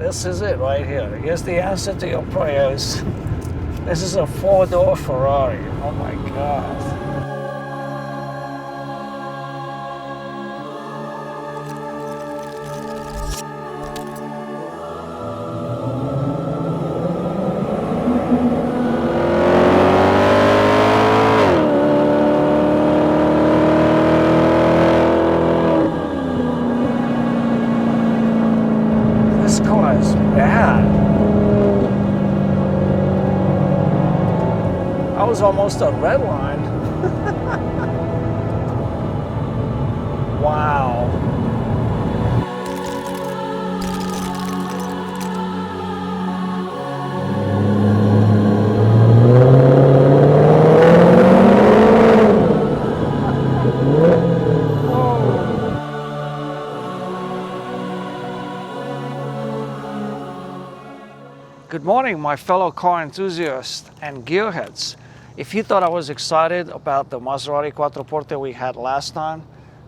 This is it right here. Here's the answer to your prayers. This is a four-door Ferrari. Oh my God. This car is bad. I was almost a red line. Wow. Good morning, my fellow car enthusiasts and gearheads. If you thought I was excited about the Maserati Quattroporte we had last time,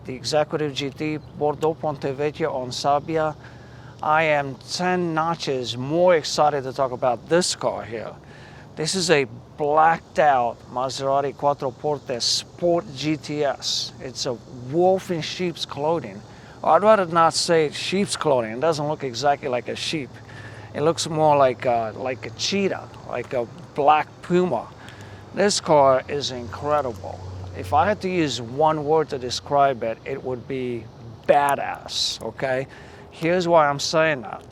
the Executive GT Bordeaux Ponte Vecchio on Sabbia, I am 10 notches more excited to talk about this car here. This is a blacked out Maserati Quattroporte Sport GTS. It's a wolf in sheep's clothing. I'd rather not say sheep's clothing. It doesn't look exactly like a sheep. It looks more like a cheetah, like a black puma. This car is incredible. If I had to use one word to describe it, it would be badass, okay? Here's why I'm saying that.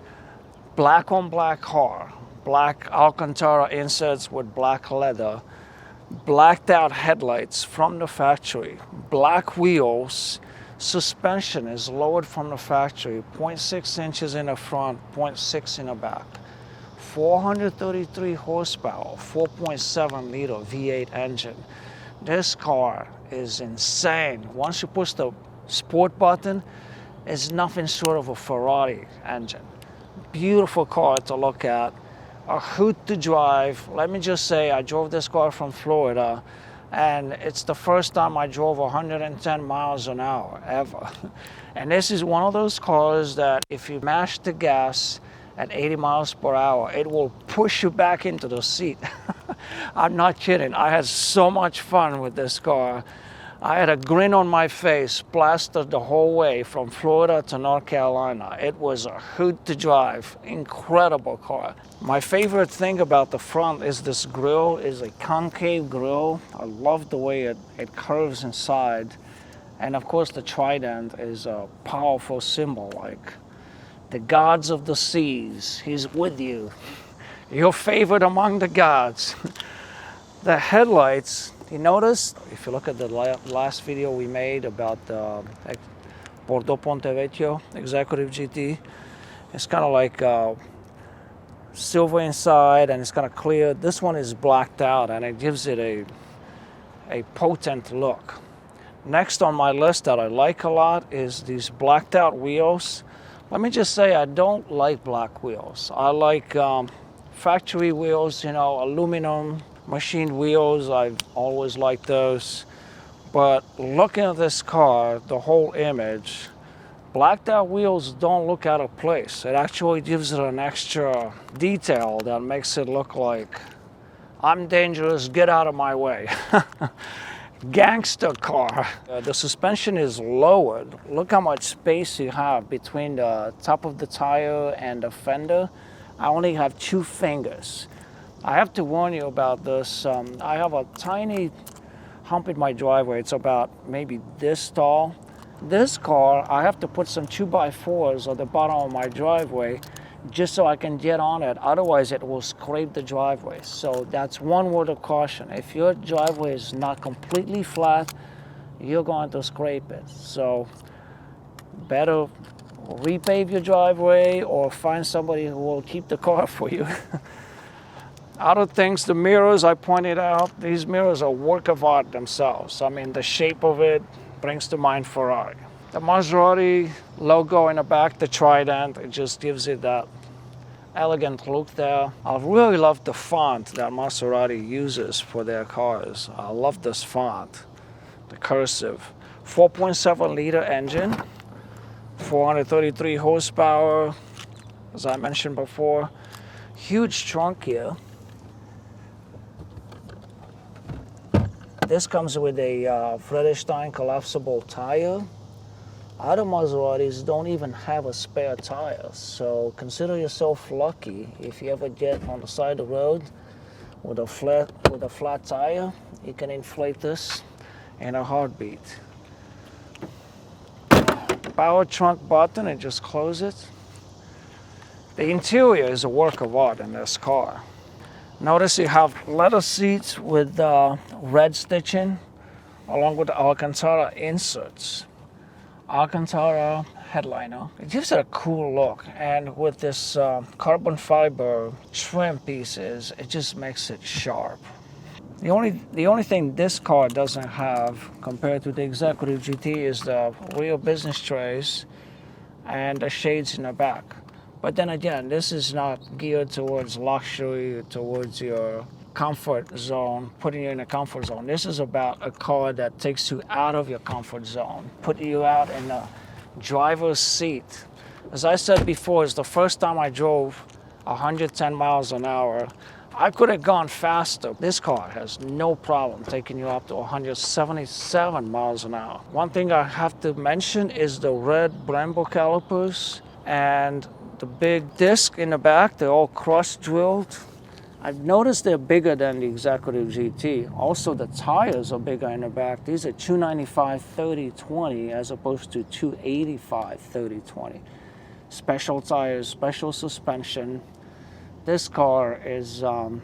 Black on black car, black Alcantara inserts with black leather, blacked out headlights from the factory, black wheels, suspension is lowered from the factory, 0.6 inches in the front, 0.6 in the back. 433 horsepower, 4.7 liter V8 engine. This car is insane. Once you push the sport button, it's nothing short of a Ferrari engine. Beautiful car to look at, a hoot to drive. Let me just say, I drove this car from Florida, and it's the first time I drove 110 miles an hour ever. And this is one of those cars that if you mash the gas at 80 miles per hour, it will push you back into the seat. I'm not kidding. I had so much fun with this car. I had a grin on my face, plastered the whole way from Florida to North Carolina. It was a hoot to drive. Incredible car. My favorite thing about the front is this grille is a concave grille. I love the way it curves inside. And of course the trident is a powerful symbol, like the gods of the seas. He's with you. You're favored among the gods. The headlights, you notice, if you look at the last video we made about the Bordeaux Ponte Vecchio Executive GT, it's kind of like silver inside and it's kind of clear. This one is blacked out and it gives it a potent look. Next on my list that I like a lot is these blacked out wheels. Let me just say I don't like black wheels. I like factory wheels, you know, aluminum machined wheels. I've always liked those. But looking at this car, the whole image, blacked out wheels don't look out of place. It actually gives it an extra detail that makes it look like I'm dangerous, get out of my way. Gangster car. The suspension is lowered. Look how much space you have between the top of the tire and the fender. I only have 2 fingers. I have to warn you about this. I have a tiny hump in my driveway. It's about maybe this tall. This car, I have to put some 2x4s at the bottom of my driveway just so I can get on it. Otherwise, it will scrape the driveway. So that's one word of caution. If your driveway is not completely flat, you're going to scrape it. So better repave your driveway or find somebody who will keep the car for you. Other things, the mirrors I pointed out, these mirrors are a work of art themselves. I mean, the shape of it brings to mind Ferrari. The Maserati logo in the back, the trident, it just gives it that elegant look there. I really love the font that Maserati uses for their cars. I love this font, the cursive. 4.7 liter engine, 433 horsepower, as I mentioned before. Huge trunk here. This comes with a Friedrichshain collapsible tire. Other Maseratis don't even have a spare tire, so consider yourself lucky if you ever get on the side of the road with a flat tire. You can inflate this in a heartbeat. Power trunk button and just close it. The interior is a work of art in this car. Notice you have leather seats with red stitching along with the Alcantara inserts. Alcantara headliner. It gives it a cool look, and with this carbon fiber trim pieces, it just makes it sharp. The only thing this car doesn't have compared to the Executive GT is the rear business trays and the shades in the back. But then again, this is not geared towards luxury, towards your comfort zone, putting you in a comfort zone. This is about a car that takes you out of your comfort zone, putting you out in the driver's seat. As I said before, it's the first time I drove 110 miles an hour. I could have gone faster. This car has no problem taking you up to 177 miles an hour. One thing I have to mention is the red Brembo calipers and the big disc in the back. They're all cross-drilled. I've noticed they're bigger than the Executive GT. Also, the tires are bigger in the back. These are 295/30/20 as opposed to 285/30/20. Special tires, special suspension. This car is, I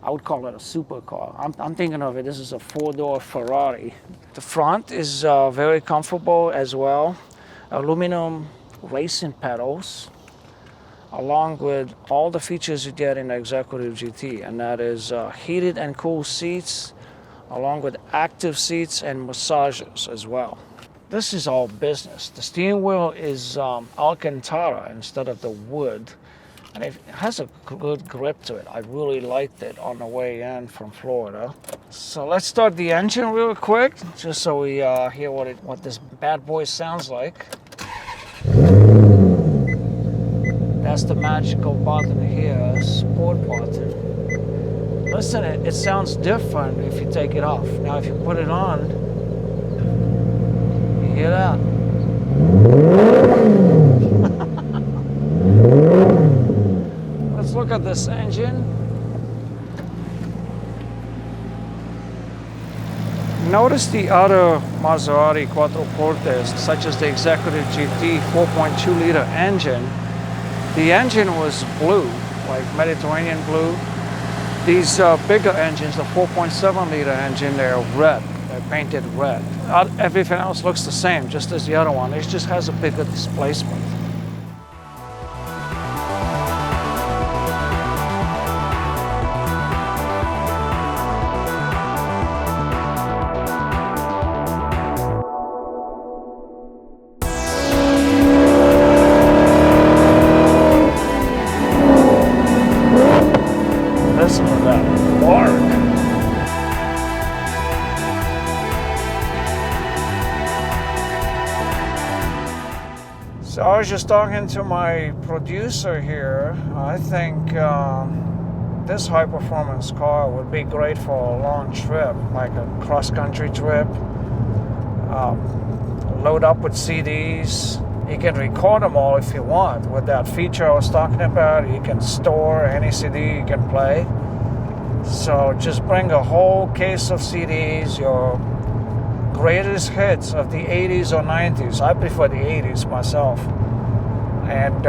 would call it a supercar. I'm thinking of it, this is a four-door Ferrari. The front is very comfortable as well. Aluminum racing pedals, along with all the features you get in the Executive GT, and that is heated and cooled seats, along with active seats and massagers as well. This is all business. The steering wheel is Alcantara instead of the wood, and it has a good grip to it. I really liked it on the way in from Florida. So let's start the engine real quick, just so we hear what this bad boy sounds like. That's the magical button here, sport button. Listen, it sounds different if you take it off. Now if you put it on, you hear that? Let's look at this engine. Notice the other Maserati Quattroportes, such as the Executive GT 4.2-liter engine. The engine was blue, like Mediterranean blue. These bigger engines, the 4.7-liter engine, they're red. They're painted red. Everything else looks the same, just as the other one. It just has a bigger displacement. Listen to that bark. So I was just talking to my producer here. I think this high-performance car would be great for a long trip, like a cross-country trip. Load up with CDs. You can record them all if you want. With that feature I was talking about, you can store any CD you can play. So just bring a whole case of CDs, your greatest hits of the 80s or 90s. I prefer the 80s myself. And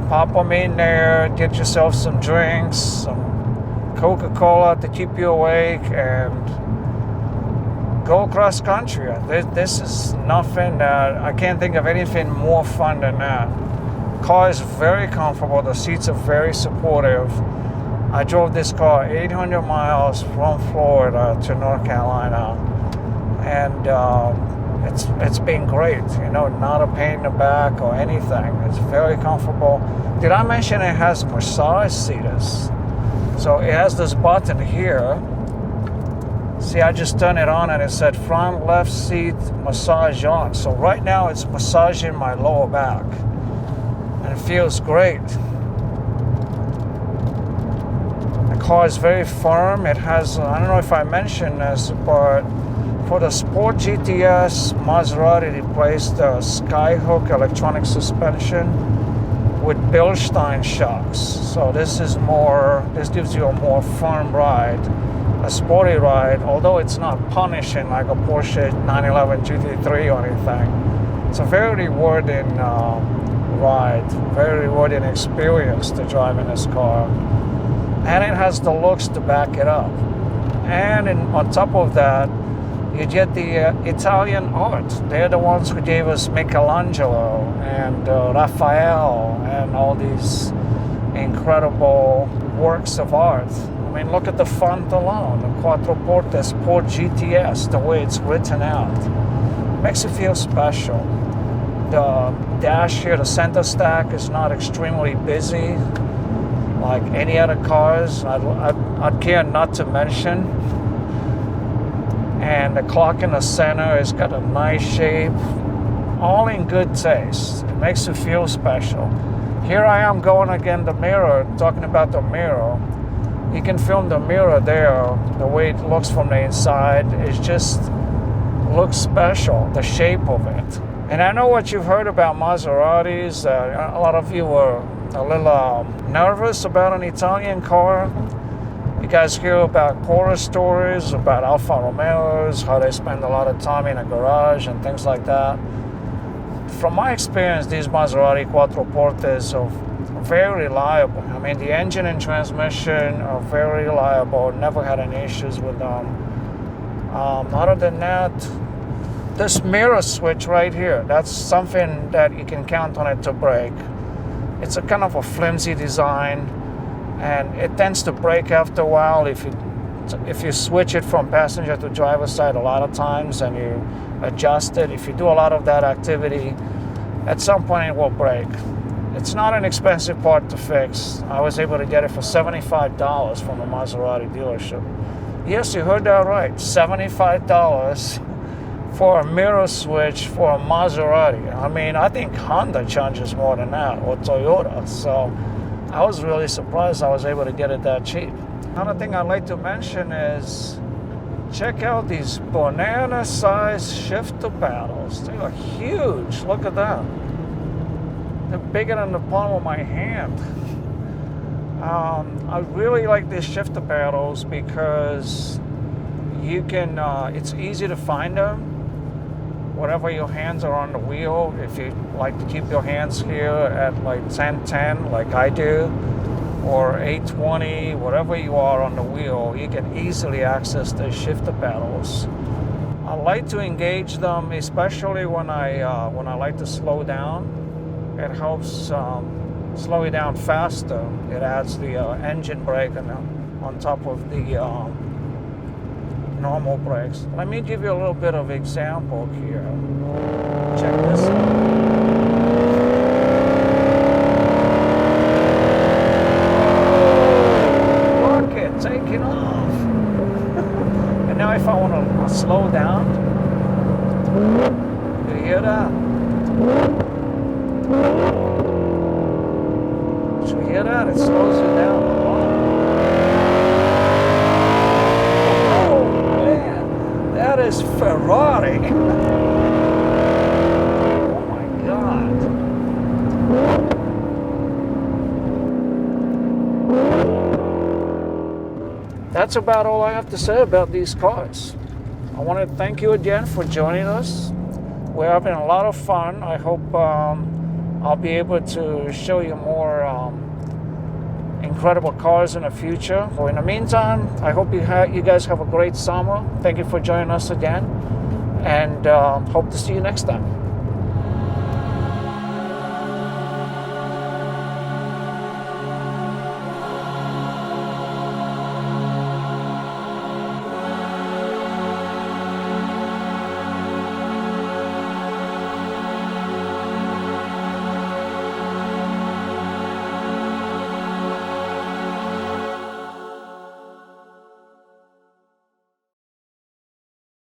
pop them in there, get yourself some drinks, some Coca-Cola to keep you awake, and go across country. This is nothing that, I can't think of anything more fun than that. Car is very comfortable. The seats are very supportive. I drove this car 800 miles from Florida to North Carolina, and it's been great. You know, not a pain in the back or anything. It's very comfortable. Did I mention it has massage seats? So it has this button here. See, I just turned it on and it said front left seat massage on. So right now it's massaging my lower back, and it feels great. car is very firm. It has, I don't know if I mentioned this, but for the Sport GTS, Maserati replaced the Skyhook electronic suspension with Bilstein shocks. So this gives you a more firm ride, a sporty ride, although it's not punishing like a Porsche 911 GT3 or anything. It's a very rewarding ride, very rewarding experience to drive in this car. And it has the looks to back it up. And on top of that, you get the Italian art. They're the ones who gave us Michelangelo and Raphael and all these incredible works of art. I mean, look at the font alone, the Quattroporte Sport GTS, the way it's written out. Makes you feel special. The dash here, the center stack, is not extremely busy like any other cars I'd care not to mention. And the clock in the center has got a nice shape, all in good taste. It makes you feel special. Here I am going again the mirror, talking about the mirror. You can film the mirror there, the way it looks from the inside. It just looks special, the shape of it. And I know what you've heard about Maseratis. A lot of you were a little nervous about an Italian car. You guys hear about horror stories about Alfa Romeos, how they spend a lot of time in a garage and things like that. From my experience, these Maserati Quattroportes are very reliable. I mean, the engine and transmission are very reliable. Never had any issues with them. Other than that, this mirror switch right here, that's something that you can count on it to break. It's a kind of a flimsy design, and it tends to break after a while if you switch it from passenger to driver side a lot of times and you adjust it. If you do a lot of that activity, at some point it will break. It's not an expensive part to fix. I was able to get it for $75 from a Maserati dealership. Yes, you heard that right, $75 for a mirror switch for a Maserati. I mean, I think Honda charges more than that, or Toyota. So I was really surprised I was able to get it that cheap. Another thing I'd like to mention is check out these banana-sized shifter paddles. They are huge. Look at that. They're bigger than the palm of my hand. I really like these shifter paddles because you can. It's easy to find them wherever your hands are on the wheel. If you like to keep your hands here at like 10-10 like I do, or 820, whatever you are on the wheel, you can easily access the shifter paddles. I like to engage them, especially when I like to slow down. It helps slow you down faster. It adds the engine brake on top of the normal brakes. Let me give you a little bit of example here. Check this out. Look, it's taking off. And now if I want to slow down, you hear that? Did you hear that? It slows you down a lot. That is Ferrari. Oh my God. That's about all I have to say about these cars. I want to thank you again for joining us. We're having a lot of fun. I hope I'll be able to show you more incredible cars in the future. So in the meantime, I hope you guys have a great summer. Thank you for joining us again, and hope to see you next time.